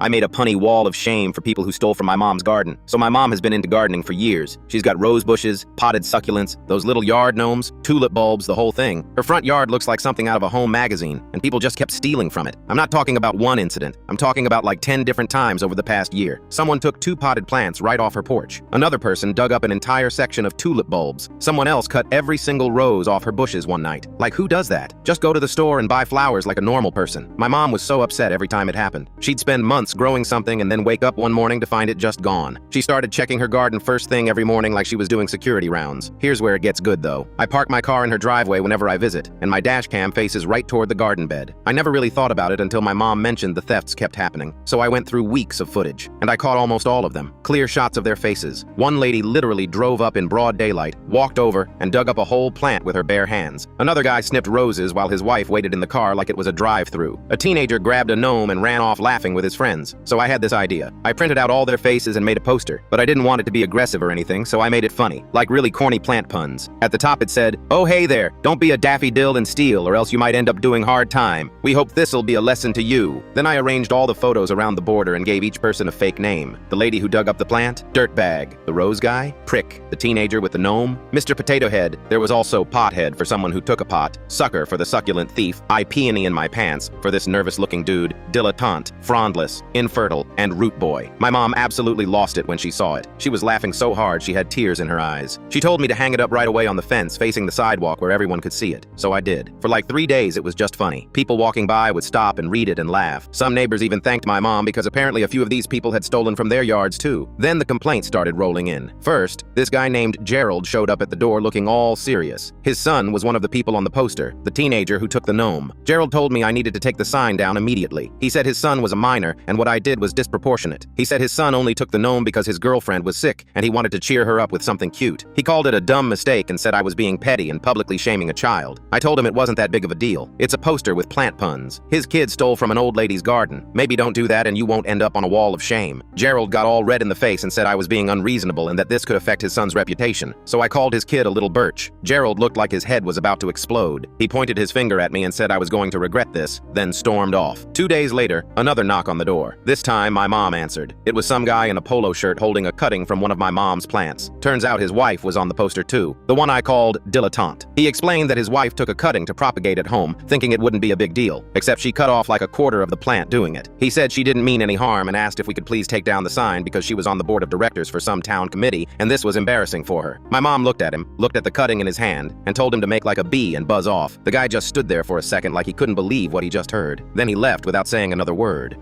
I made a punny wall of shame for people who stole from my mom's garden. So my mom has been into gardening for years. She's got rose bushes, potted succulents, those little yard gnomes, tulip bulbs, the whole thing. Her front yard looks like something out of a home magazine, and people just kept stealing from it. I'm not talking about one incident. I'm talking about like 10 different times over the past year. Someone took 2 potted plants right off her porch. Another person dug up an entire section of tulip bulbs. Someone else cut every single rose off her bushes one night. Like, who does that? Just go to the store and buy flowers like a normal person. My mom was so upset every time it happened. She'd spend months growing something and then wake up one morning to find it just gone. She started checking her garden first thing every morning like she was doing security rounds. Here's where it gets good though. I park my car in her driveway whenever I visit, and my dash cam faces right toward the garden bed. I never really thought about it until my mom mentioned the thefts kept happening. So I went through weeks of footage, and I caught almost all of them. Clear shots of their faces. One lady literally drove up in broad daylight, walked over, and dug up a whole plant with her bare hands. Another guy snipped roses while his wife waited in the car like it was a drive-through. A teenager grabbed a gnome and ran off laughing with his friends. So I had this idea. I printed out all their faces and made a poster, but I didn't want it to be aggressive or anything, so I made it funny, like really corny plant puns. At the top it said, "Oh hey there, don't be a Daffy Dill and steal or else you might end up doing hard time. We hope this'll be a lesson to you." Then I arranged all the photos around the border and gave each person a fake name. The lady who dug up the plant, Dirtbag. The rose guy, Prick. The teenager with the gnome, Mr. Potato Head. There was also Pothead for someone who took a pot, Sucker for the succulent thief, I Peony in my pants for this nervous-looking dude, Dilettante, Frondless, Infertile, and Root Boy. My mom absolutely lost it when she saw it. She was laughing so hard she had tears in her eyes. She told me to hang it up right away on the fence facing the sidewalk where everyone could see it. So I did. For like 3 days it was just funny. People walking by would stop and read it and laugh. Some neighbors even thanked my mom because apparently a few of these people had stolen from their yards too. Then the complaints started rolling in. First, this guy named Gerald showed up at the door looking all serious. His son was one of the people on the poster, the teenager who took the gnome. Gerald told me I needed to take the sign down immediately. He said his son was a minor and what I did was disproportionate. He said his son only took the gnome because his girlfriend was sick and he wanted to cheer her up with something cute. He called it a dumb mistake and said I was being petty and publicly shaming a child. I told him it wasn't that big of a deal. It's a poster with plant puns. His kid stole from an old lady's garden. Maybe don't do that and you won't end up on a wall of shame. Gerald got all red in the face and said I was being unreasonable and that this could affect his son's reputation. So I called his kid a little birch. Gerald looked like his head was about to explode. He pointed his finger at me and said I was going to regret this, then stormed off. 2 days later, another knock on the door. This time, my mom answered. It was some guy in a polo shirt holding a cutting from one of my mom's plants. Turns out his wife was on the poster too, the one I called Dilettante. He explained that his wife took a cutting to propagate at home, thinking it wouldn't be a big deal, except she cut off like a quarter of the plant doing it. He said she didn't mean any harm and asked if we could please take down the sign because she was on the board of directors for some town committee and this was embarrassing for her. My mom looked at him, looked at the cutting in his hand, and told him to make like a bee and buzz off. The guy just stood there for a second like he couldn't believe what he just heard. Then he left without saying another word.